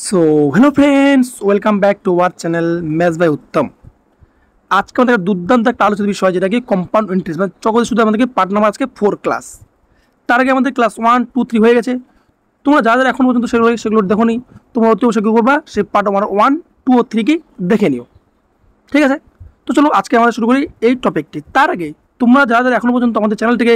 So hello friends, welcome back to our channel maths by Uttam. আজকে আমাদের দুর্দান্ত একটা আলোচিত বিষয়, যেটা কি কম্পাউন্ড ইন্টারেস্ট, মানে চক্রবৃদ্ধি সুদ। আমাদেরকে পার্ট নাম্বার আজকে 4 ক্লাস। তার আগে আমাদের ক্লাস 1, 2, 3 হয়ে গেছে। তোমরা যারা এখন পর্যন্ত সেগুলো দেখো নি, তোমরা অতি অবশ্যই কী করবা, সে পার্ট নাম্বার 1, 2 ও 3 কি দেখে নিও। ঠিক আছে, তো চলো আজকে আমরা শুরু করি এই টপিকটি। তার আগে তোমরা যারা এখনো পর্যন্ত আমাদের চ্যানেলটিকে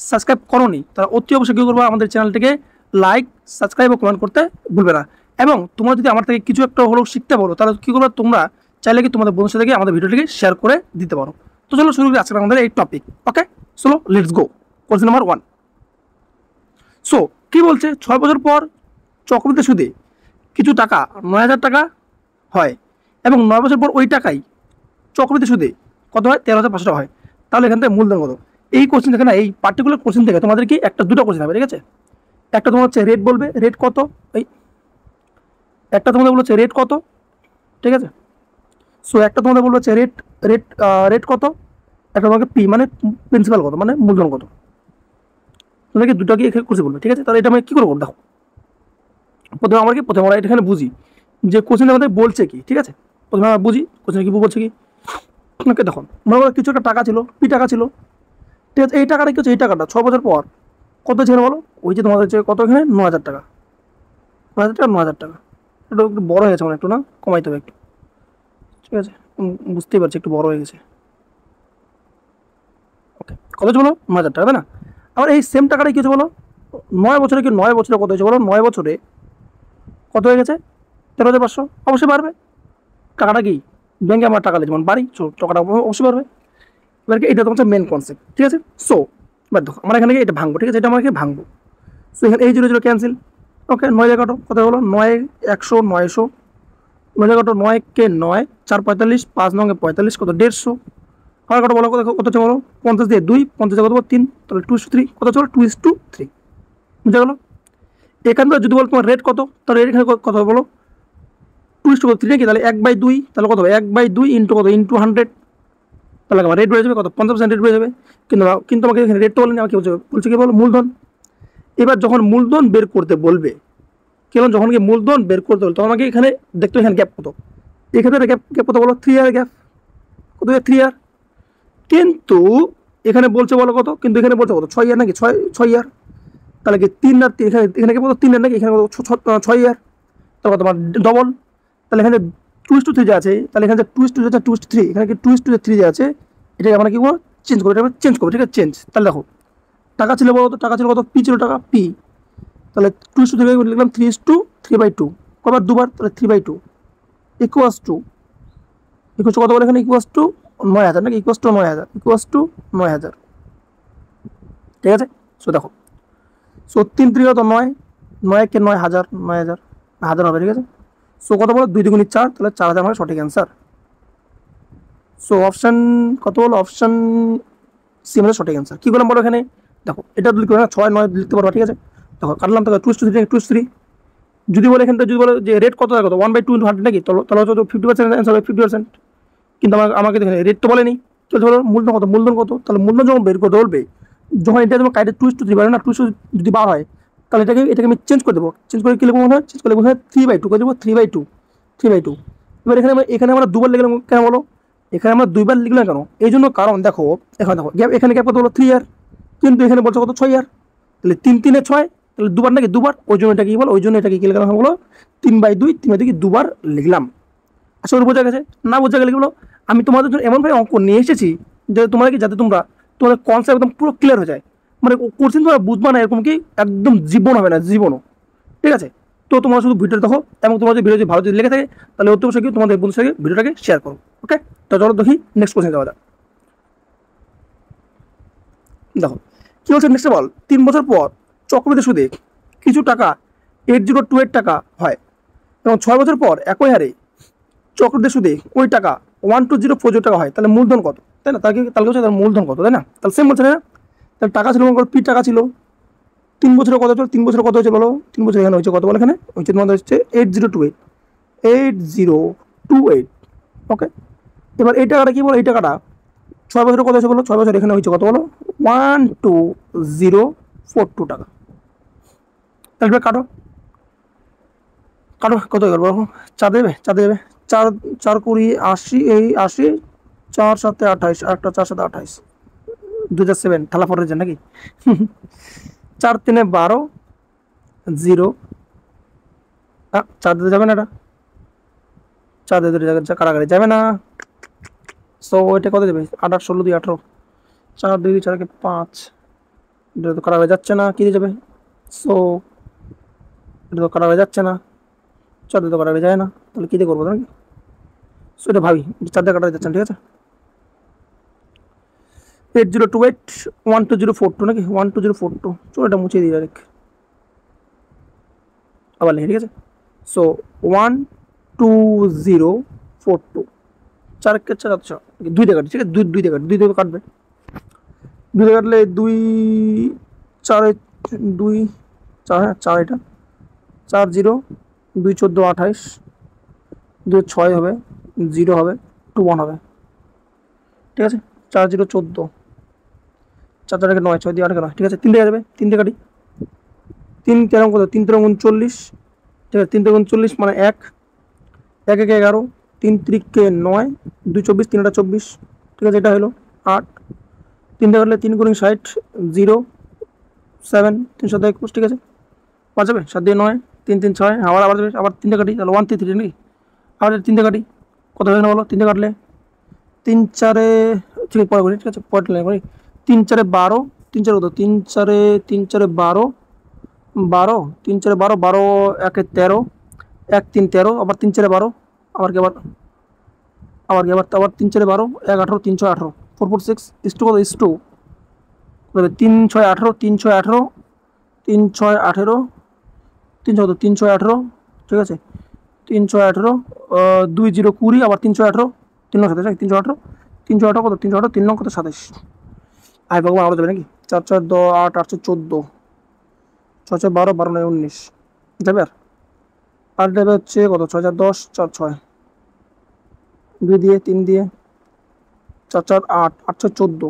সাবস্ক্রাইব করোনি, তারা অতি অবশ্যই কী করবা, আমাদের চ্যানেলটিকে লাইক, সাবস্ক্রাইব ও কমেন্ট করতে ভুলবে না। এবং তোমরা যদি আমার থেকে কিছু একটা হলেও শিখতে পারো, তাহলে কী করবা, তোমরা চাইলে কি তোমাদের বন্ধুর সাথে আমাদের ভিডিওটিকে শেয়ার করে দিতে পারো। তো চলো শুরু করি আজকে আমাদের এই টপিক। ওকে, চলো let's go. Question number 1। So কী বলছে, 6 বছর পর চক্রবৃদ্ধি সুদে কিছু টাকা 9,000 টাকা হয়, এবং 9 বছর পর ওই টাকাই চক্রবৃদ্ধি সুদে কত হয়, 13,500 টাকা হয়। তাহলে এখান থেকে মূলধন কত? এই কোশ্চেন থেকে না, এই পার্টিকুলার কোশ্চেন থেকে তোমাদের কি দুটো কোশ্চেন হবে। ঠিক আছে, একটা তোমার হচ্ছে রেট বলবে, রেট কত, এই একটা তোমাদের বলছে রেট কত। ঠিক আছে, সো একটা তোমাদের বলবো হচ্ছে রেট রেট রেট কত, একটা তোমাকে পি মানে প্রিন্সিপাল কত, মানে মূলধন কত। তোমাদেরকে দুটোকে এখানে কোশ্চেন বলবে। ঠিক আছে, তাহলে এটা আমি কী করবো দেখো। প্রথমে আমরা এখানে বুঝি যে কোশ্চেন আমাদের বলছে কি। ঠিক আছে, প্রথমে আমরা বুঝি কোশ্চেন কি বলছে কি। ওকে, দেখুন মনে করো কিছু একটা টাকা ছিল, পি টাকা ছিল। ঠিক আছে, এই টাকাটা কি হচ্ছে, এই টাকাটা 6 বছর পর কত ছিল বলো। ওই যে তোমাদের হচ্ছে কত, এখানে 9,000 টাকা, 9,000 টাকা, 9,000 টাকা। একটু একটু বড় হয়ে গেছে, মানে একটু না কমাইতে হবে একটু। ঠিক আছে, বুঝতেই পারছি একটু বড় হয়ে গেছে। ওকে, কত হচ্ছে বলো, 9,000 টাকা, তাই না? আবার এই সেম টাকাটা কি হচ্ছে বলো, 9 বছরে কি, 9 বছরে কত হয়েছে বলো, 9 বছরে কত হয়ে গেছে, 13,500। অবশ্যই পারবে, টাকাটা কি ব্যাংকে আমার টাকা দিয়েছে, মানে বাড়ি টাকাটা অবশ্যই পারবে। এবার কি এটা তোমার মেন কনসেপ্ট। ঠিক আছে, সো এবার দেখো আমরা এখানে এটা ভাঙবো। ঠিক আছে, এটা আমাকে ভাঙবো। সো এখানে এই 0 0 ক্যান্সেল। ওকে, 9 দিয়ে কাটো, কত হলো, 9 100 900, 9 দিয়ে কাটো, 9 কে 9 4 45, 5 9 45, কত 150। আবার কত বলো, কত কত হচ্ছে বলো, 50 দিয়ে 2, 50 দিয়ে কত 3, তাহলে 2:3, কত চলো 2:3। বুঝা গেল? এখান থেকে যদি বলো তোমার রেট কত, তাহলে এখানে কত বলো, 2:3 নাকি, তাহলে 1/2, তাহলে কত হবে, 1/2 ইন্টু কত, ইন্টু 100। তাহলে আমার রেট বেড়ে যাবে কত, 50% রেট বেড়ে যাবে। কিন্তু আমাকে এখানে রেট তো বলেনি, আমাকে বলছে কি বলো, মূলধন। এবার যখন মূলধন বের করতে বলবে, কেমন, যখন কি মূলধন বের করতে বলবে, তখন আমাকে এখানে দেখতে হবে এখানে গ্যাপ কত। এখানে গ্যাপ কত বলো, 3 ইয়ার গ্যাপ, কত 3 ইয়ার। কিন্তু এখানে বলছে বলো কত, কিন্তু এখানে বলছে কত, 6 ইয়ার নাকি, 6 ইয়ার। তাহলে কি 3 আর এখানে এখানে কত, 3 ইয়ার নাকি, এখানে কত 6 ইয়ার। তাহলে তোমার ডবল। তাহলে এখানে 2:3 যে আছে, তাহলে এখানে 2:3, এখানে কি 2:3 যে আছে, এটাকে আমরা কি করবো, চেঞ্জ করবো, এটা আমরা চেঞ্জ করবো। ঠিক আছে, চেঞ্জ। তাহলে দেখো টাকা ছিল বলো তো, টাকা ছিল কত, পি ছিল টাকা, পি। তাহলে 2:3 লিখলাম 3:3/2, কবার দুবার, তাহলে 3/2 ইকুয়াস টু কত বলে, এখানে ইকুয়াস টু 9,000 নাকি, ইকুয়াস টু 9,000। ঠিক আছে, সো দেখো, সো 3 3 কত 9, 9 কে 9,000, 9,000 হবে। ঠিক আছে, সো কত বলো, 2 2 4, তাহলে 4,000 হবে সঠিক অ্যান্সার। সো অপশান কত বলো, অপশান সি আমাদের সঠিক অ্যান্সার। কী করলাম বলো এখানে, দেখো এটা লিখতে পারো না, 6 9 লিখতে পারবো। ঠিক আছে, দেখো কাটলাম, তো 2:3 যদি বলে এখানটা, যদি বলে যে রেট কত, কত 1/2 × 100 নাকি, তাহলে হচ্ছে 50% অ্যান্সার হবে, 50%। কিন্তু আমাকে দেখেন রেট তো বলেনি, চলছে বলো মূলধন কত, মূলধন কত। তাহলে মূলধন যখন বের করতে বলবে, যখন এটা তোমার কাইটে 2:3 পারে না, 2 যদি বার হয়, তাহলে এটাকে আমি চেঞ্জ করে দেবো। চেঞ্জ করে কী লিখবো, মনে হয় চেঞ্জ করে লিখবো 3/2 করে দেবো, 3/2। এবার এখানে আমরা দুবার লিখলাম কেন বলো, এখানে আমরা দুইবার লিখলাম কেন, এই জন্য কারণ দেখো, এখন দেখো গ্যাপ, এখানে গ্যাপ কত বলো 3 ইয়ার, কিন্তু এখানে বলছে কত 6 ইয়ার। তাহলে 3 3 6, তাহলে দুবার নাকি, দুবার। ওই জন্য এটা কি বলো, ওই জন্য এটাকে কি লিখলাম হলো 3/2 কি দুবার লিখলাম। আসলে বোঝা গেছে, না বোঝা গেলে কি বলো, আমি তোমাদের জন্য এমনভাবে অঙ্ক নিয়ে এসেছি যে তোমরা কি, যাতে তোমাদের কনসেপ্ট একদম পুরো ক্লিয়ার হয়ে যায়, মানে কোশ্চেন তোমরা বুঝবা না এরকম কি, একদম জীবন হবে না, জীবনও। ঠিক আছে, তো তোমরা শুধু ভিডিও দেখো, এবং তোমার যদি ভিডিও যদি ভালো যদি লেগে থাকে, তাহলে অতি অবশ্যই তোমাদের বন্ধুর সাথে ভিডিওটাকে শেয়ার করো। ওকে, তো চলো দেখি নেক্সট কোশ্চেন যাওয়া যাক। দেখো কি বলছে নেক্সট, বল 3 বছর পর চক্রবৃদ্ধি সুদে কিছু টাকা 8,028 টাকা হয়, এবং 6 বছর পর একই হারে চক্রবৃদ্ধি সুদে ওই টাকা 1,204 টাকা হয়। তাহলে মূলধন কত, তাই না? তাহলে হচ্ছে তার মূলধন কত, তাই না? তাহলে সেম বলছে না, তাহলে টাকা ছিল পি টাকা ছিল, 3 বছরে কত হচ্ছে, 3 বছরে কত হচ্ছে বলো, 3 বছর এখানে হচ্ছে কত বলো, এখানে হচ্ছে তোমাদের হচ্ছে 8,028। ওকে, এবার এই টাকাটা কি বলো, এই টাকাটা 6 বছরে কত হচ্ছে বলো, 6 বছর এখানে হচ্ছে কত বলো, 1,2042 টাকা। তাহলে কাটো, কাটো কত হয়ে গেল বলো? চার দেবে, চার দেবে। চার, চার কুড়ি আশি, এই আশি, চার সাথে 28, আরেকটা চার সাথে 28, 2007 থালা পড়েছে নাকি? চার তিনে 12, জিরো। চার দিতে যাবে না এটা, চার দিতে কারাগারি যাবে না। সো ওইটা কত দেবে? 8 16 2 18, চার দুই চারকে 5, এটা তো কারাগারি যাচ্ছে না, কি দিয়ে যাবে? সো এটা তো কারাগারি যাচ্ছে না, চার দিয়ে তো কারাগারি যায় না, তাহলে কী দিয়ে করবো নাকি? সো এটা ভাবি, চার দিয়ে কাটাতে যাচ্ছেন, ঠিক আছে। 8028 12042 নাকি 12042, চলো এটা মুছে দিই ডাইরেক্ট, আবার লিখে, ঠিক আছে। সো 12042, চার কে চার, আচ্ছা দুই দিয়ে কাটি, ঠিক আছে, দুই দুই দিয়ে কাটি, দুই দিয়ে কাটবে, দুই দিয়ে কাটলে দুই চারে, দুই চার, হ্যাঁ চার, এটা চার জিরো, 2 14 28, 2 6 হবে, জিরো হবে, 2 1 হবে, ঠিক আছে। 4 0 14, 4 4 9, 6 দিয়ে 8 9, ঠিক আছে। 3 দিয়ে যাবে, 3 দিয়ে কাটি, 3 তেরো কত, 3 তেরো 39, ঠিক আছে। 3 তেরো 39 মানে 1, 1 1 11, 3 3 9, 2 24, 3 24, ঠিক আছে। এটা হলো 8, 3 দিয়ে কাটলে 3 গুণ 60, 0 7, 3 7 21, ঠিক আছে। 5 যাবে, 7 দিয়ে 9, 3 3 6, আবার আবার যাবে, আবার 3 দিয়ে কাটি, তাহলে 1 3 3 নাকি, আবার 3 দিয়ে কাটি, কত হয়ে গেল বলো? 3 দিয়ে কাটলে 3 4, ঠিক আছে পরে করি, ঠিক আছে পরে লাইন করি। 3 4 12, 3 4 কত, 3 4 3 4 12, 12, 3 4 12, 12 1 13, 1 3 13, আবার 3 4 12, আবার কি আবার, আবার কি আবার 3 4 12, 1 18, 3 6 18, 4 4 6 ইস টু কত, ইস টু কত, 3 6 18, 3 6 18, 3 6 18, 3 6 কত, 3 6 18, ঠিক আছে। 3 6 18, 2 0 20, আবার 3 6 18, 3 9 27, 3 6 18, 3 6 18 কত, 3 6 18, 3 9 কত 27, আই ভগবান আরো যাবে নাকি? 4 4 8 8 14, 6 6 12, 12 9 19 যাবে, আর যাবে হচ্ছে কত, 6 4 10, 4 6, 2 দিয়ে 3 দিয়ে, 4 4 8, 8 6 14,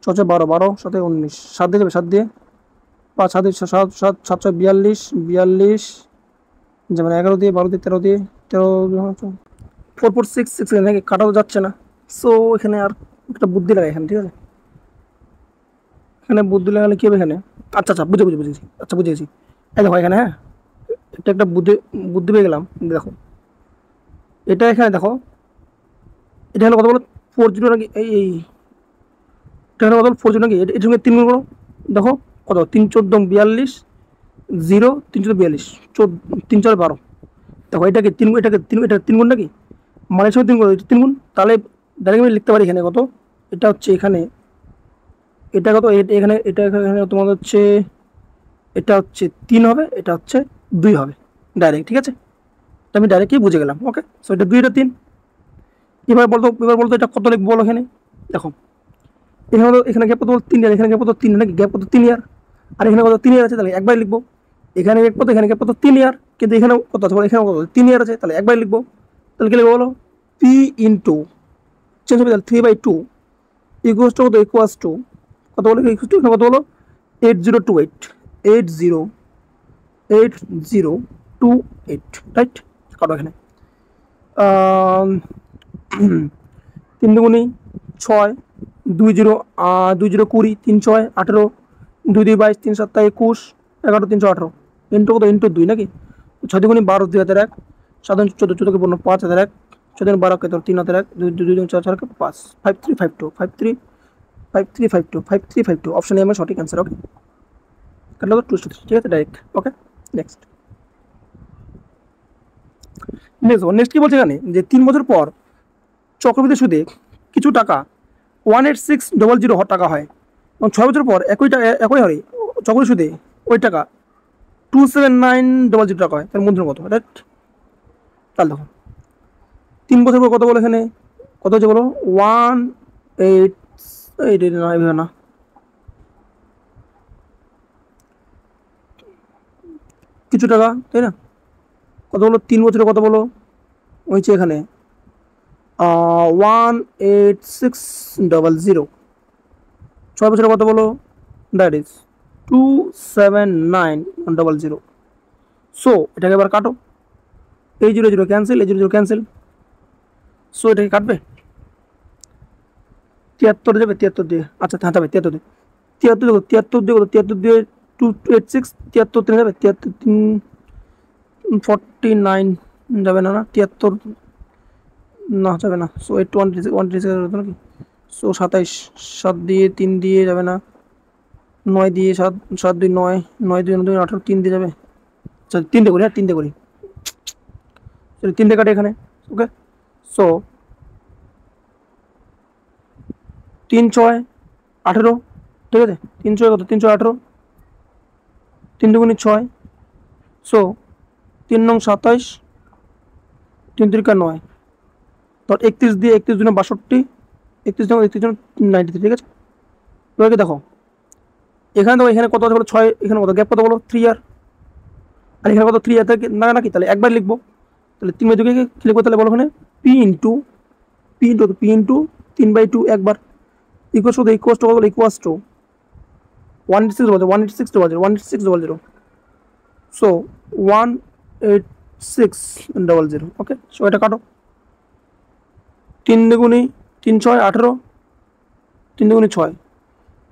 6 6 12, 12 7 19, 7 দিয়ে যাবে, 7 দিয়ে 5, 7 7 7 7 6 42, 42 যেমন 11 দিয়ে, 12 দিয়ে, 13 দিয়ে, 13 4 4 6 6 নাকি কাটাও যাচ্ছে না। সো এখানে আর একটা বুদ্ধি লাগাই এখানে, ঠিক আছে। এখানে বুদ্ধি লাগালে কি হবে এখানে? আচ্ছা আচ্ছা বুঝেছি, আচ্ছা বুঝেছি। এই দেখো এখানে, হ্যাঁ এটা একটা বুদ্ধি, বুদ্ধি পেয়ে গেলাম। দেখো এটা এখানে দেখো, এটা হলো কত বলো, 4 0 নাকি, এই এটা হলো কত, 4 0 নাকি, এটার সঙ্গে 3 গুণ করো, দেখো কত, 3 14 42, 0 3 14 42, 3 4 12, দেখো এটাকে 3, এটাকে 3, এটা 3 গুণ নাকি, মানে সঙ্গে 3 গুণ, এটা 3 গুণ, তাহলে ডাইরেক্ট আমি লিখতে পারি এখানে কত, এটা হচ্ছে এখানে, এটা কত, এখানে এটা এখানে তোমার হচ্ছে, এটা হচ্ছে 3 হবে, এটা হচ্ছে 2 হবে ডাইরেক্ট, ঠিক আছে। তো আমি ডাইরেক্টই বুঝে গেলাম, ওকে। সো এটা 2 এটা 3, এবার বলতো এটা কত লিখবো বলো এখানে, দেখো এখানে তো, এখানে গ্যাপ কত বল, 3 ইয়ার, এখানে গ্যাপ কত 3 নাকি, গ্যাপ কত 3 ইয়ার, আর এখানে কত 3 ইয়ার আছে, তাহলে একবার লিখবো। এখানে গ্যাপ কত, এখানে গ্যাপ কত 3 ইয়ার, কিন্তু এখানে কত আছে বলো, এখানে কত 3 ইয়ার আছে, তাহলে একবার লিখবো। তাহলে কি লিখবো বলো, পি ইন্টু, চেঞ্জ হবে তাহলে 3/2 ইকুয়াস টু কত, ইকুয়াস টু কত বলো, ইকুয়াস টু কত বলো, 8028, 8028, রাইট। কাটো এখানে 3 দুগুণি 6, 2 0, 2 0 20, 3 6 18, 2 2 22, 3 7 21, 11 318, ইন্টু কত, ইন্টু 2 নাকি, 6 দুগুণি 12, 2001, 7 14 14 15, 5001, 6 12 14, 3001, 2 2 2 4 4 5, 5352, 53 5352, 5352 অপশন এ আমার সঠিক অ্যান্সার, ওকে। কাটলো তো 2 ঠিক আছে ডাইরেক্ট, ওকে। নেক্সট নেক্সট কি বলছে এখানে, যে 3 বছর পর চক্রবৃদ্ধি সুদে কিছু টাকা 18600 টাকা হয়, এবং 6 বছর পর একই হারে চক্রবৃদ্ধি সুদে ওই টাকা 27900 টাকা হয়, তার মূলধন কত, রাইট। তাহলে দেখো 3 বছর পর কত বলো এখানে, কত হচ্ছে বলো, 18, না কিছু টাকা, তাই না, কত বলো 3 বছরে কত বলো, হয়েছে এখানে 18600, 6 বছরে কত বলো, দ্যাট ইজ 27900। সো এটাকে এবার কাটো, এই 0 0 ক্যান্সেল, এই 0 0 ক্যান্সেল। সো এটাকে কাটবে 73 যাবে 73 দিয়ে। আচ্ছা হ্যাঁ যাবে 73 দিয়ে। 73 দেখো 73 দিয়ে 73 দিয়ে 286, 73 3 যাবে 73 3 49 যাবে না, 73 না যাবে না। সো 126 নাকি। সো 27, 7 দিয়ে 3 দিয়ে যাবে না, 9 দিয়ে 7 7 2 9, 9 2 9 18, 3 দিয়ে যাবে। আচ্ছা 3 দিয়ে করি, হ্যাঁ 3 দিয়ে করি, সরি 3 দিয়ে কাটে এখানে। ওকে সো 3 6 18, ঠিক আছে 3 6 কত 3 6 18, 3 2 6। সো 3 9 27, 3 3 9, তো 31 দিয়ে 31 জন্য 62, 31 জন্য 31 জন্য 93, ঠিক আছে। এবার দেখো এখানে দেখো এখানে কত আছে বলো 6, এখানে কত গ্যাপ কত বলো 3 ইয়ার, আর এখানে কত 3 ইয়ার থাকে না নাকি, তাহলে একবার লিখবো। তাহলে 3/2 কে কি লিখবো তাহলে বলো, এখানে পি ইন্টু 3/2 একবার ইকুয়াস টু ইকুয়াস টু বলো equals to 18600, so 18600। Okay so এটা কাটো, 3 দুগুণি 3 6 18, 3 দুগুণি 6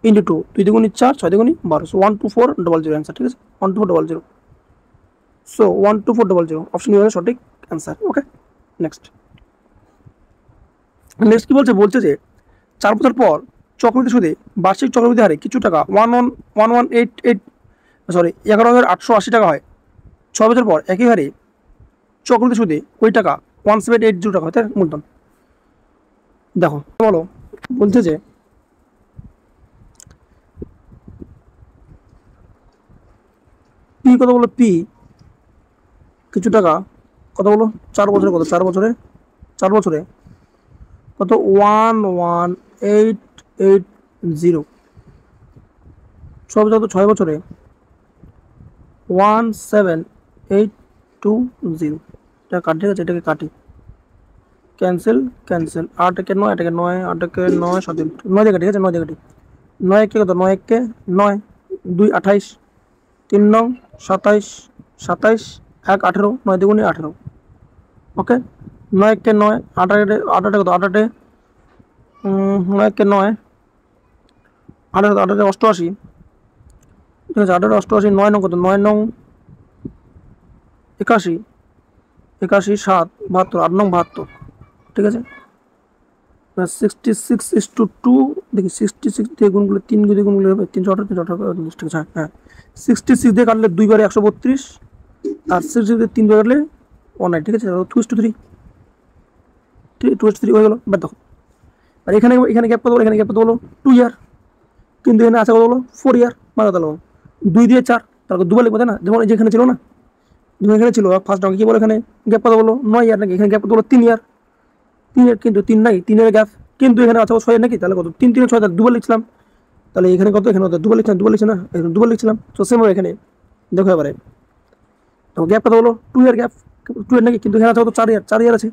ইন্টু 2, 2 দুগুণি 4, 6 দুগুণি 12, সো 12400 অ্যান্সার, ঠিক আছে 12400। সো 12400 অপশন ইউ সঠিক অ্যান্সার। ওকে নেক্সট নেক্সট কি বলছে যে 4 বছর পর চক্রবৃদ্ধি সুদে বার্ষিক চক্রবৃদ্ধি হারে কিছু টাকা 1188 টাকা হয়। 6 বছর পর একই হারে চক্রবৃদ্ধি সুদে ওই টাকা 1780 টাকা হয় তার মূলধন। দেখো বলো বলছে যে পি কত বলো, পি কিছু টাকা কত বলো 4 বছরে কত 4 বছরে কত 11880, 6 বছরে 17820। এটা কাটি, ঠিক আছে এটাকে কাটি, ক্যান্সেল 8 একে 9, 8 একে 9, 8 একে 9 7 9 দিয়ে কাটি, ঠিক আছে 9 দিয়ে কাটি, 9 একে কত 9 একে 9, 2 28, 3 9 27, 27 1 18, 9 দুগুণি 18। ওকে 9 একে 9, 8 8 কত 8 8, 9 একে 9, 8 88, ঠিক আছে 8 88, 9 9 কত 9 9 81, 81 7 72, 8 9 72, ঠিক আছে 66:2 দেখি 66 দিয়ে গুণগুলো 3 দিয়ে গুণগুলো হবে 318 ঠিক আছে হ্যাঁ 66 দিয়ে কাটলে 2 বারে 132, আর 66 দিয়ে 3 দিয়ে কাটলে 19, ঠিক আছে 2:3, 2:3 হয়ে গেল। বাট দেখো আর এখানে গ্যাপ কত বলো, এখানে গ্যাপ কত বলো 2 ইয়ার, কিন্তু এখানে আছে কত বলো 4 ইয়ার, মানে তাহলে 2 দিয়ে 4 তারপর দুবার লিখবো তাই না, যেমন যেখানে ছিল না, যেখানে এখানে ছিল ফার্স্ট অঙ্কে কি বলো এখানে গ্যাপ কত বলো 9 ইয়ার নাকি, এখানে গ্যাপ কত বলো 3 ইয়ার, 3 ইয়ার কিন্তু 3 নাই, 3 এর গ্যাপ, কিন্তু এখানে আছে 6 নাকি, তাহলে কত 3 3 6 তাহলে দুবার লিখছিলাম, তাহলে এখানে কত এখানে কত দুবার লিখছি না, এখানে দুবার লিখছিলাম। তো সেম হবে এখানে, দেখো এবারে তো গ্যাপ কত বলো 2 ইয়ার গ্যাপ, 2 ইয়ার নাকি, কিন্তু এখানে আছে কত 4 ইয়ার, 4 ইয়ার আছে,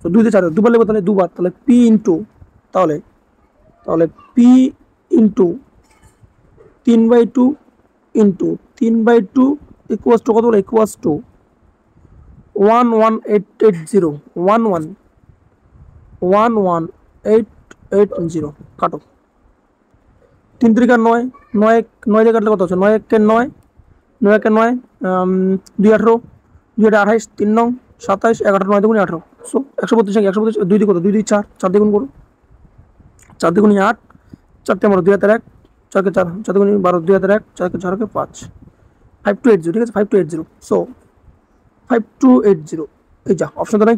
তো 2 দিয়ে 4 দুবার লিখবো তাহলে দুবার, তাহলে পি ইন্টু তাহলে P into 3/2 into 3/2 equals to কত বলো ইকুয়াস টু 11880, 11880 কাটো, 3 3 9, 9 দিয়ে কাটলে কত হচ্ছে 9 1 9, 9 1 9, 2 18, 2 28, 3 9 27 11 9 দুগুণি 18, সো 132 132 2 দিয়ে কত 2 দিয়ে 4, 4 দিয়ে গুণ করো, 4 দিয়ে গুণি 8, 4 তে 2 হাতে 1, 4 কে 4, 4 দিয়ে গুণি 12, 2 হাতে 1, 4 কে 4 কে 5, 5280, ঠিক আছে 5280। সো 5280 এই যা অপশন তো নাই,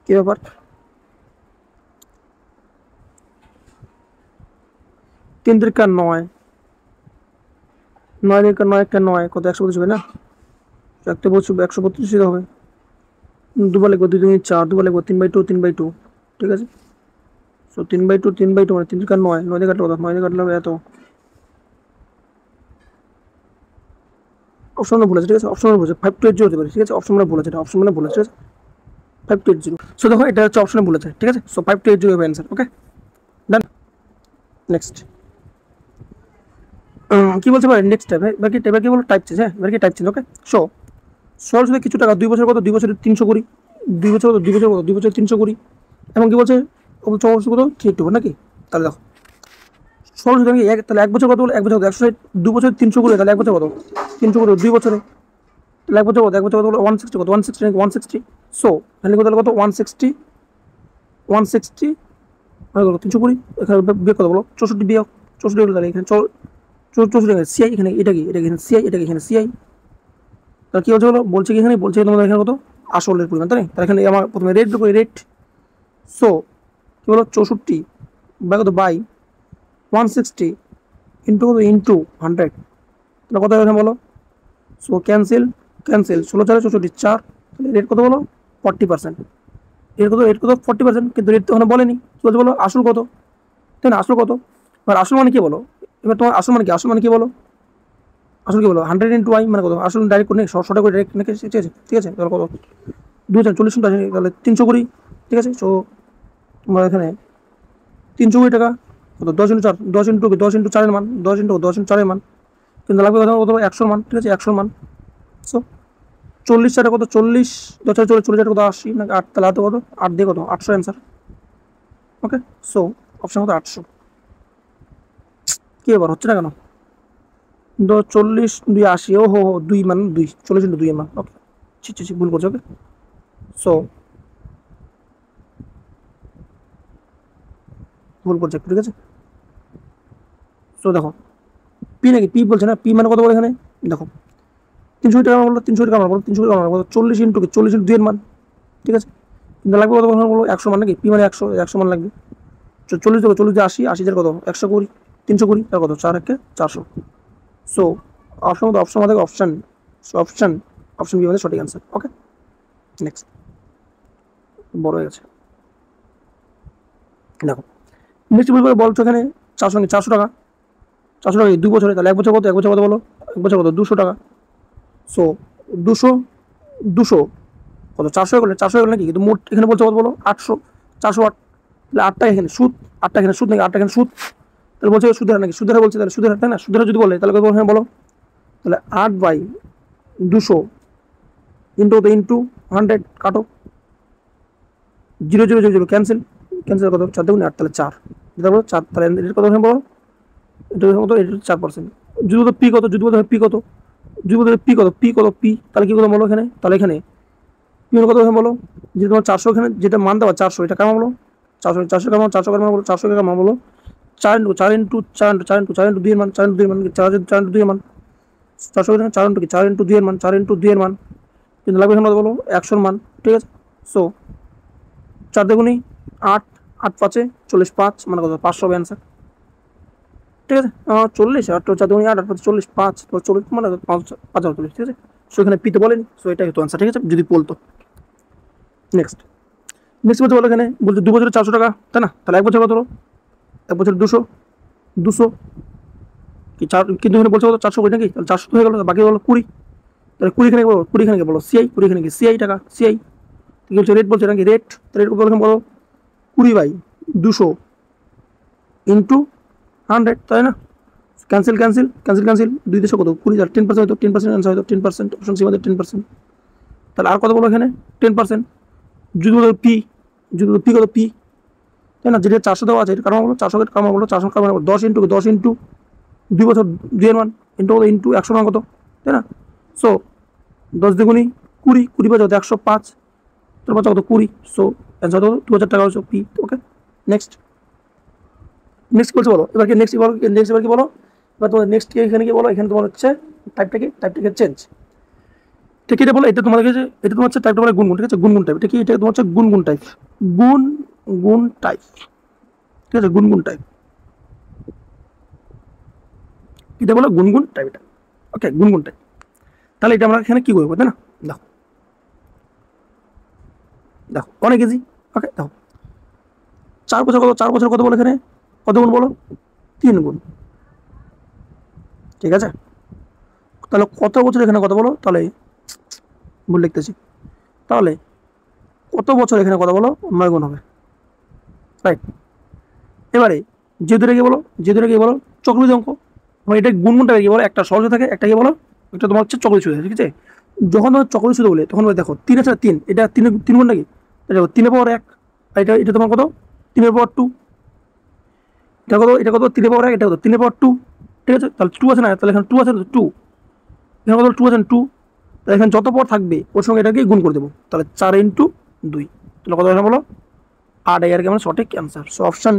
কি ব্যাপার 3 3 9, 9 দিয়ে 9 1 9 কত 132 হবে না, রাখতে বলছো 132 হবে, দুবার লিখবো 2 2 4, দুবার লিখবো 3/2 3/2, ঠিক আছে সো 3/2 3/2 মানে 3 3 9, 9 দিয়ে কাটলে কত 9 দিয়ে কাটলে হবে এত, অপশন ভুল আছে, ঠিক আছে অপশন ভুল আছে 5280 হতে পারে, ঠিক আছে অপশন ভুল আছে, এটা অপশন ভুল আছে, ঠিক আছে 5280। সো দেখো এটা হচ্ছে অপশনে ভুল আছে, ঠিক আছে সো 5280 হবে অ্যান্সার। ওকে ডান নেক্সট কি বলছে ভাই নেক্সট টাইপ, এবার কি বলো টাইপ চেঞ্জ, হ্যাঁ এবার কি টাইপ চেঞ্জ। ওকে সো সরাসরি কিছু টাকা 2 বছর কত, 2 বছরে 320, 2 বছর কত, 2 বছর কত, 2 বছর 320, এবং কি বলছে চৌষট্টি কত 380 নাকি। তাহলে দেখো সরাসরি তুমি তাহলে 1 বছর কত বলো, 1 বছর কত 160, 2 বছর 320, তাহলে 1 বছর কত 320, 2 বছরে তাহলে 1 বছর কত, 1 বছর কত বলো 160, কত 160 নাকি 160। সো তাহলে কত কত 160, 160 কত 320, এখানে বিয়োগ কত বলো 64 বিয়োগ 64 হলো, তাহলে এখানে 64 সিআই, এখানে এটা কি, এটা এখানে সিআই, এটা এখানে সিআই। তাহলে কি হচ্ছে বলো, বলছে কি এখানে, বলছে তোমাদের এখানে কত আসলের পরিমাণ, তাই না। তাহলে এখানে আমার প্রথমে রেট করি, রেট। সো কি বলো 64 বাই কত, বাই 160 ইন্টু কত, ইন্টু 100, তাহলে কত এখানে বলো। সো ক্যান্সেল, ক্যান্সেল, 16 4 64 4, তাহলে রেট কত বলো 40%। রেট কত 40%, কিন্তু রেট তো ওখানে বলেনি, কি বলছে বলো আসল কত, তাই না, আসল কত। এবার আসল মানে কি বলো, এবার তোমার আসল মানে কি, আসল মানে কি বলো, আসল কি বলো 100 ইন্টু আই মানে কত, আসল ডাইরেক্ট করে শর্ট করে ডাইরেক্ট নাকি, ঠিক আছে ঠিক আছে। তাহলে কত 2040 টাকা, তাহলে 320, ঠিক আছে। সো তোমার এখানে 320 টাকা কত 10 ইন্টু 4, 10 ইন্টু 4 এর মান, 10 ইন্টু 4 এর মান, কিন্তু লাগবে কত কত 100 মান, ঠিক আছে 100 মান। সো 40 টাকা কত, 40 10 40 40 টাকা কত 80 নাকি 8, তাহলে কত 8 দিয়ে কত 800 অ্যান্সার। ওকে সো অপশন কত 800। কি এবার হচ্ছে না কেন, 40 2 80, ও হো 2 মান 2, 40 ইন্টু 2 এর মান। ওকে ছি ভুল করছে। ওকে সো ভুল করছে একটু, ঠিক আছে। সো দেখো পি নাকি, পি বলছে না, পি মানে কত বলে এখানে দেখো 300 টাকা বলো, 300 টাকা বলো, 300 টাকা বলো 40 ইন্টু 40 ইন্টু 2 এর মান, ঠিক আছে। কিন্তু লাগবে কত বলো 100 মান নাকি, পি মানে 100 মান লাগবে। 40 দেবো, 40 দিয়ে 80, 80 কত 120, 320 তার কত 4 1 400। সো অপশন মতো অপশন আমাদের অপশন, অপশন অপশন বি আমাদের সঠিক অ্যান্সার। ওকে নেক্সট, বড় হয়ে গেছে দেখো। নেক্সট বলছো এখানে 400 টাকা, 400 টাকা 2 বছরে, তাহলে 1 বছর কত, 1 বছর কত বলো, 1 বছর কত 200 টাকা। সো 200 200 কত 400 হয়ে গেলো, 400 হয়ে গেলো নাকি, কিন্তু মোট এখানে বলছে কত বলো 800, 408, তাহলে 8 টাকা এখানে সুদ, 8 টাকা এখানে সুদ নাকি, 8 টাকা এখানে সুদ, তাহলে বলছে সুদের হার নাকি, সুদের হার বলছে, তাহলে সুদের হার, তাই না, সুদের হার যদি বলে তাহলে কত এখানে বলো, তাহলে 8/200 ইন্টু ইন্টু 100, কাটো 0 0 0 0 ক্যান্সেল, ক্যান্সেল কত 4 2 8, তাহলে 4, তারপর 4, তাহলে এটা কত এখানে বলো, এটা কত, এটা 4%। যদি বলতো পি কত, যদি বলতো পি কত, যদি বলতো পি কত, পি কত, পি তাহলে কি কথা বলো এখানে, তাহলে এখানে পি কত এখানে বলো, যে তোমার 400 এখানে যেটা মান দেওয়া 400, এটা কেমন বলো 400, 400 কেমন, 400 কেমন বলো, 400 কেমন বলো 4 into 4 into 4 into 4 into 4 into 2 এর মান, 4 ইন্টু 2 এর মান 4 ইন্টু 2 এর মান 400, 4 ইন্টু কি 4 ইন্টু 2 এর মান, 4 ইন্টু 2 এর মান, কিন্তু লাগবে এখানে বলো 100 মান, ঠিক আছে। সো 4 দুগুনি 8, 8 5 45 মানে কত 500 হবে অ্যান্সার, ঠিক আছে। 40 8 4 দুগুনি 8, 8 5 40 5, তো 40 মানে 5,040, ঠিক আছে। সো এখানে পিতে বলেনি, সো এটাই হতো অ্যান্সার, ঠিক আছে, যদি বলতো। নেক্সট নেক্সট বলতে বলো এখানে, বলছে 2 বছরে 400 টাকা, তাই না, তাহলে 1 বছর কত হলো, 1 বছর 200 200 কি 4, কিন্তু এখানে বলছে কত 400 কোটি নাকি, তাহলে 400 হয়ে গেল, বাকি হলো 20, তাহলে 20 এখানে বলো, 20 এখানে বলো সিআই, 20 এখানে কি সিআই টাকা, সিআই কি বলছে রেট বলছে নাকি, রেট, রেট কত এখানে বলো 20/200 ইন্টু 100, তাই না। ক্যান্সেল ক্যান্সেল ক্যান্সেল ক্যান্সেল, 2 দেশে কত 20, 10% হয়তো 10% অ্যান্সার হয়তো 10%, অপশন সি আমাদের 10%। তাহলে আর কত বলো এখানে 10%, যদি বলো পি, যদি বলো পি কত, পি তাই না, যেটা 400 দেওয়া আছে এটা কারণ বলো 400 কারণ বলো 400 কারণ 10 ইন্টু 2 বছর 2 এর মান ইন্টু কত, ইন্টু 100 মান কত, তাই না। সো 10 দুগুনি 20, 20 বাজে 105, তোর বাচ্চা কত 20, সো অ্যান্সার কত 2000 টাকা হচ্ছে পি। ওকে নেক্সট, নেক্সট বলছে বলো এবার কি, নেক্সট বলো নেক্সট, এবার কি বলো, এবার তোমার নেক্সট কি এখানে কি বলো, এখানে তোমার হচ্ছে টাইপটা কি, টাইপটাকে চেঞ্জ, ঠিক এটা বলো, এটা তোমার কাছে, এটা তোমার হচ্ছে টাইপটা বলে গুনগুন, ঠিক আছে, গুনগুন টাইপ, এটা কি, এটা তোমার হচ্ছে গুনগুন টাইপ, গুন টাইপ, ঠিক আছে, গুনগুন টাইপ, এটা বলো গুনগুন টাইপ, এটা ওকে গুনগুন টাইপ। তাহলে এটা আমরা এখানে কি করবো, তাই না, দেখো দেখো অনেক ইজি। ওকে দেখো 4 বছর কত, 4 বছর কত বলো এখানে, কত গুণ বলো 3 গুণ, ঠিক আছে। তাহলে কত বছর এখানে কত বলো, তাহলে ভুল লিখতেছি, তাহলে কত বছর এখানে কত বলো 9 গুণ হবে, রাইট। এবারে যে দুটো কি বলো, যে দুটো কি বলো চক্রবৃদ্ধি অঙ্ক, এবং এটা গুণগুণটাকে কি বলো, একটা সহজ থাকে, একটা কি বলো, একটা তোমার হচ্ছে চক্রবৃদ্ধি সুদ, ঠিক আছে। যখন তোমার চক্রবৃদ্ধি সুদ বলে তখন দেখো তিন আছে না, তিন, এটা তিন গুণ নাকি, দেখো 3 এর পাওয়ার 1, এটা এটা তোমার কত, 3 এর পাওয়ার 2, এটা কত, এটা কত 3 এর পাওয়ার 1, এটা কত 3 এর পাওয়ার 2, ঠিক আছে। তাহলে 2 আছে না, তাহলে এখানে 2 আছে, 2 এখানে কত 2 আছে 2, তাহলে এখানে যত পাওয়ার থাকবে ওর সঙ্গে এটাকে গুণ করে দেবো, তাহলে 4 × 2, তাহলে কত এখানে বলো 8 কি আমার সঠিক অ্যান্সার। সো অপশন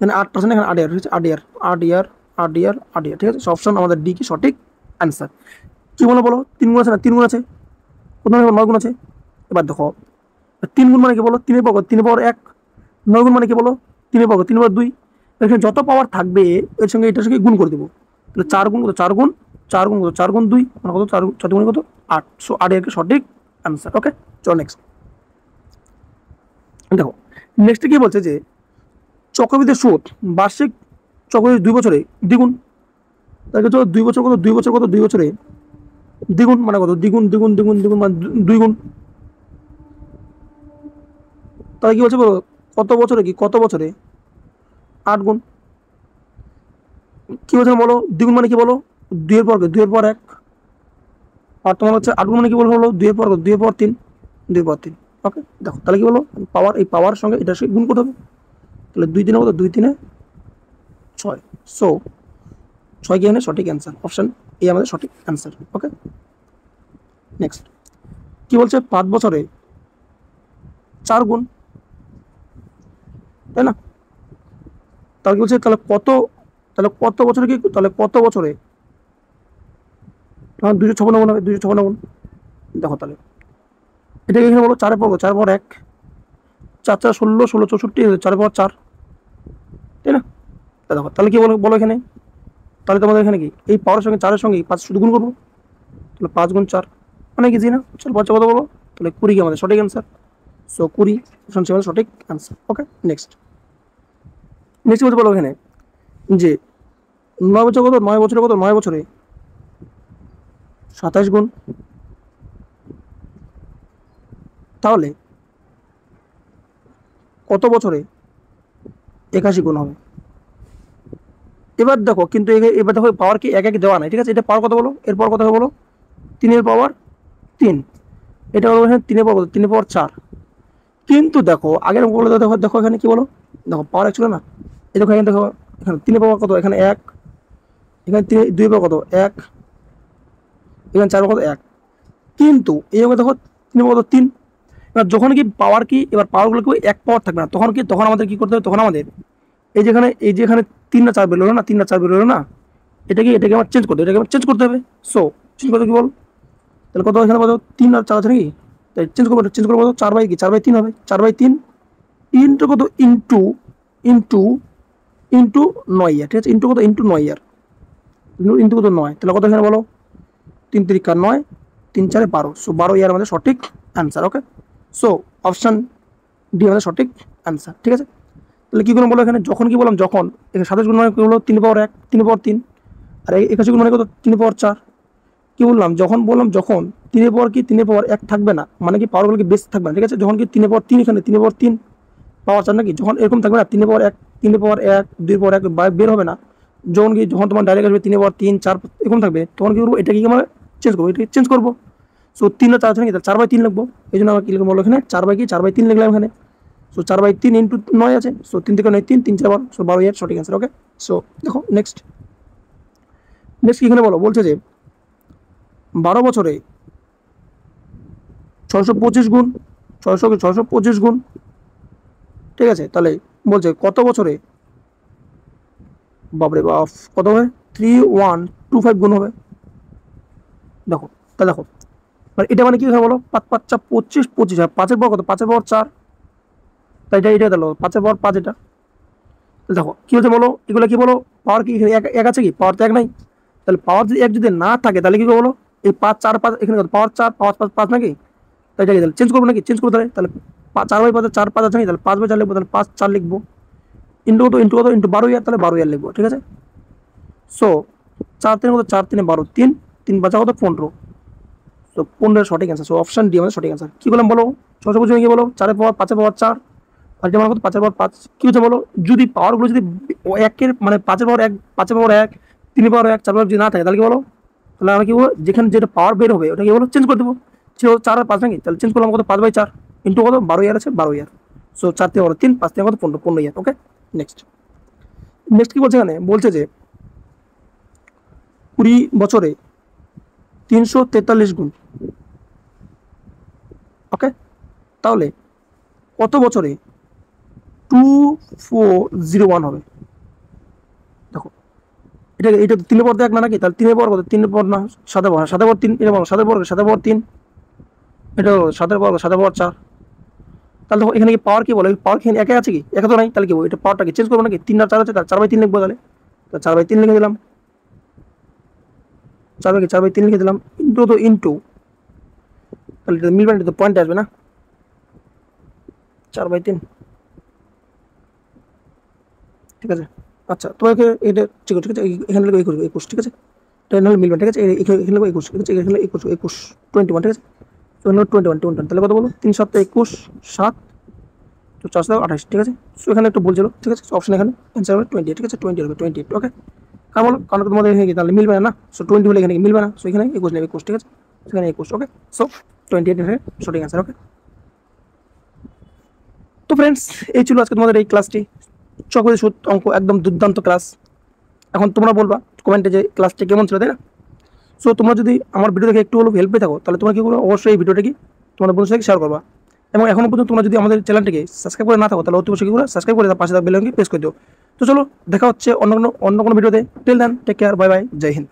এখানে 8%, এখানে 8 ঠিক আছে, 8 ঠিক আছে। সো অপশন আমাদের ডি কি সঠিক অ্যান্সার। কি বলো বলো, 3 গুণ আছে না, 3 গুণ আছে, কোথাও 9 গুণ আছে। এবার দেখো 3 গুণ মানে কি বলো, 3 এর পাওয়ার 1, 9 গুণ মানে কি বলো, 3 এর পাওয়ার 2, এখানে যত পাওয়ার থাকবে এর সঙ্গে এটার সঙ্গে গুণ করে দেবো, তাহলে 4 গুণ কত, 4 গুণ 4 গুণ কত, 4 গুণ 2 মানে কত, 4 গুণ কত 8। সো 8 এর সঠিক অ্যান্সার। ওকে, চলো নেক্সট দেখো। নেক্সট কি বলছে যে চক্রবৃদ্ধি সুদ বার্ষিক চক্রবৃদ্ধি 2 বছরে দ্বিগুণ, তাহলে তো 2 বছর কত, 2 বছর কত, 2 বছরে দ্বিগুণ মানে কত, দ্বিগুণ দ্বিগুণ দ্বিগুণ দ্বিগুণ মানে 2 গুণ। তাহলে কি বলছে বলো, কত বছরে কি, কত বছরে 8 গুণ। কি বলছে বলো, দ্বিগুণ মানে কি বলো, 2 এর পর 1, আর তোমার হচ্ছে 8 গুণ মানে কি বলো, 2 এর পর 3, 2 এর পর 3। ওকে দেখো, তাহলে কি বলো, পাওয়ার, এই পাওয়ার সঙ্গে এটা গুণ করতে হবে, তাহলে 2 3 কত, 2 3 6। সো 6 কি এখানে সঠিক অ্যান্সার, অপশন এ আমাদের সঠিক অ্যান্সার। ওকে নেক্সট কি বলছে, 5 বছরে 4 গুণ, তাই না। তাহলে কি বলছে, তাহলে কত, তাহলে কত বছরে কি, তাহলে কত বছরে 256 গুণ হবে, 256 গুণ। দেখো তাহলে এটাকে এখানে বলো 4 এর পর 1, 4 4 16, 16 64, 4 এর পর 4, তাই না। তা দেখো তাহলে কি বলো বলো এখানে, তাহলে তোমাদের এখানে কি এই পাওয়ার সঙ্গে 4 এর সঙ্গে 5 শুধু গুণ করবো, তাহলে 5 গুণ 4 অনেক ইজি না। চলো বাচ্চা কথা বলো, তাহলে 20 কি আমাদের সঠিক অ্যান্সার। সো 20 অপশন সি আমাদের সঠিক অ্যান্সার। ওকে নেক্সট নেক্সট বলতে বলো এখানে যে 9 বছর কত, 9 বছরে কত, 9 বছরে 27 গুণ, তাহলে কত বছরে 81 গুণ হবে। এবার দেখো কিন্তু এবার দেখো পাওয়ার কি এক এক দেওয়া নাই, ঠিক আছে। এটা পাওয়ার কত বলো, এরপর কত হবে বলো, 3 এর পাওয়ার 3, এটা হলো এখানে 3 এর পাওয়ার কত, 3 এর পাওয়ার 4। কিন্তু দেখো আগের বলে দেখো, দেখো এখানে কি বলো, দেখো পাওয়ার এক ছিল না, এই দেখো এখানে দেখো, এখানে 3 এর পাওয়ার কত, এখানে 1, এখানে 2 এর পাওয়ার কত 1, এখানে 4 কত 1, কিন্তু এই দেখো 3 এর পাওয়ার 3। এবার যখন কি পাওয়ার কি, এবার পাওয়ারগুলো কি এক পাওয়ার থাকবে না, তখন কি, তখন আমাদের কি করতে হবে, তখন আমাদের এই যে এখানে 3 না 4 বেরোলো না, 3 না 4 বেরোলো না, এটাকে আমার চেঞ্জ করতে হবে, এটাকে আমার চেঞ্জ করতে হবে। সো চেঞ্জ করতে কি বল, তাহলে কত এখানে কত 3 আর 4 আছে নাকি, তাই চেঞ্জ করবো কত 4 বাই কি, 4/3 হবে, 4/3 ইন্টু কত, ইন্টু ইন্টু ইন্টু 9 ইয়ার, ঠিক আছে, ইন্টু কত, ইন্টু 9 ইয়ার, ইন্টু কত 9, তাহলে কত এখানে বলো 3 3 9, 3 4 12। সো 12 ইয়ার আমাদের সঠিক answer. Okay so option D আমাদের সঠিক অ্যান্সার, ঠিক আছে। তাহলে কি করলাম বলো এখানে, যখন কি বললাম, যখন এখানে 27 গুণ মানে কি হলো 3 এর পাওয়ার 1, 3 এর পাওয়ার 3, আর 81 গুণ মানে কত 3 এর পাওয়ার 4। কি বললাম, যখন বললাম যখন 3 এর পাওয়ার কি, 3 এর পাওয়ার 1 থাকবে না, মানে কি পাওয়ারগুলো কি বেস থাকবে না, ঠিক আছে। যখন কি 3 এর পাওয়ার 3, এখানে 3 এর পাওয়ার 3 পাওয়ার 4 নাকি, যখন এরকম থাকবে না 3 এর পাওয়ার 1, 3 এর পাওয়ার 1, 2 এর পাওয়ার 1 বের হবে না, যখন কি, যখন তোমার ডাইরেক্ট আসবে 3 এর পাওয়ার 3 4 এরকম থাকবে, তখন কি করবো, এটাকে আমরা চেঞ্জ করবো, এটাকে চেঞ্জ করবো। সো 3 আর 4 আছে নাকি, তাহলে 4/3 লিখবো। এই জন্য আমরা কি লিখবো বলো এখানে 4/3 লিখলাম এখানে। সো 4/3 ইন্টু 9 আছে, সো 3 থেকে 9 3, 3 4 12, সো 12 ইয়ার সঠিক অ্যান্সার। ওকে সো দেখো নেক্সট নেক্সট কি এখানে বলছে যে 12 বছরে 625 গুণ, 625 গুণ, ঠিক আছে। তাহলে বলছে কত বছরে, বাপরে বাপ, কত হবে 3125 গুণ হবে। দেখো তাহলে দেখো এটা মানে কি হয় বলো, 5 5 4 25, 25 আর 5 এর পর কত, 5 এর পর 4, তাই এটা দিলো 5 এর পর 5 এটা। দেখো কি হচ্ছে বলো, এগুলো কি বলো, পাওয়ার কি এক আছে কি, পাওয়ার তো এক নাই, তাহলে পাওয়ার যদি এক যদি না থাকে তাহলে কি বলো, এই 5 4 5 এখানে পাওয়ার 4 পাওয়ার 5 5 নাকি, তাই এটাকে তাহলে চেঞ্জ করবো নাকি, চেঞ্জ করবো, তাহলে 4/5 4 5 আছে নাকি, তাহলে 5/4 লিখবো, তাহলে 5 4 লিখবো, ইন্টু কত, ইন্টু 12 ইয়ার, তাহলে 12 ইয়ার লিখবো, ঠিক আছে। সো 4 3 কত, 4 3 12, 3 3 5 কত 15। তো 15 সঠিক অ্যান্সার। সো অপশন ডি আমাদের সঠিক অ্যান্সার। কি বললাম বলো, 625 কি বলো, 4 এর পাওয়ার 5 এর পাওয়ার 4, আর যেমন কত 5 এর পাওয়ার 5। কি হচ্ছে বলো, যদি পাওয়ারগুলো যদি একের মানে 5 এর পাওয়ার 1, 5 এর পাওয়ার 1, 3 পাওয়ার 1 4 পাওয়ার যদি না থাকে তাহলে কি বলো, তাহলে আমরা কি বলবো, যেখানে যেটা পাওয়ার বের হবে ওটা কি বলো চেঞ্জ করে দেবো। ছিল 4 আর 5 নাকি, তাহলে চেঞ্জ করলাম কত 5/4 ইন্টু কত 12 ইয়ার আছে 12 ইয়ার। সো 4 থেকে 3 5 থেকে কত 15 ইয়ার। ওকে নেক্সট কি বলছে এখানে, বলছে যে 20 বছরে 343 গুণ। ওকে তাহলে কত বছরে 2401 হবে। দেখো এটা 3 পর 1 না নাকি, তাহলে 3 পর কত 3 পর না 7 পর 7 পর 3 এটা বলো 7 পর 7 পর 3 এটা 7 পর 7 পর 4। তাহলে দেখো এখানে কি পাওয়ার কি বলে, পাওয়ার এখানে একে আছে কি, একে তো নাই, তাহলে কি এটা পাওয়ারটাকে চেঞ্জ করবো নাকি, 3 আর 4 আছে তাহলে 4/3 লিখবো, তাহলে 4/3 লিখে দিলাম, 4/3 লিখে দিলাম ইন্টু তাহলে এটা মিলবে না, এটা তো পয়েন্ট আসবে না 4/3। ঠিক আছে আচ্ছা তোমাকে এটা ঠিক আছে এখানে লিখো 21 ঠিক আছে, এটা নাহলে মিলবে ঠিক আছে, এখানে লিখো 21 ঠিক আছে, এখানে 21 21 ঠিক আছে, তো হলো 21 তাহলে কত বলো 3 7 21 7 তো 4 7 28 ঠিক আছে। সো এখানে একটু ভুল ছিল ঠিক আছে, অপশন এখানে অ্যান্সার হবে 20 ঠিক আছে, 20 হবে 28। ওকে কারণ বলো কারণ তোমাদের এখানে তাহলে মিলবে না, সো 20 হলে এখানে মিলবে না, সো এখানে 21 নেবে 21 ঠিক আছে, সেখানে 21। ওকে সো 28 এর সঠিক অ্যান্সার। ওকে তো ফ্রেন্ডস এই ছিল আজকে তোমাদের এই ক্লাসটি, চক্রী সুদ অঙ্ক একদম দুর্দান্ত ক্লাস। এখন তোমরা বলবা কমেন্টে যে ক্লাসটা কেমন ছিল, তাই না? সো তোমরা যদি আমার ভিডিও দেখে একটু হলেও হেল্প পেয়ে থাকো তাহলে তোমরা কি করো, অবশ্যই এই ভিডিওটা কি তোমাদের বন্ধুদের সাথে শেয়ার করবা, এবং এখনো পর্যন্ত তোমরা যদি আমাদের চ্যানেলটিকে সাবস্ক্রাইব করে না থাকো তাহলে অতি অবশ্যই কি করে সাবস্ক্রাইব করে তার পাশে থাকা বেল আইকনটি প্রেস করে দিও। তো চলো দেখা হচ্ছে অন্য কোনো ভিডিওতে, till then take care, bye bye, জয় হিন্দ।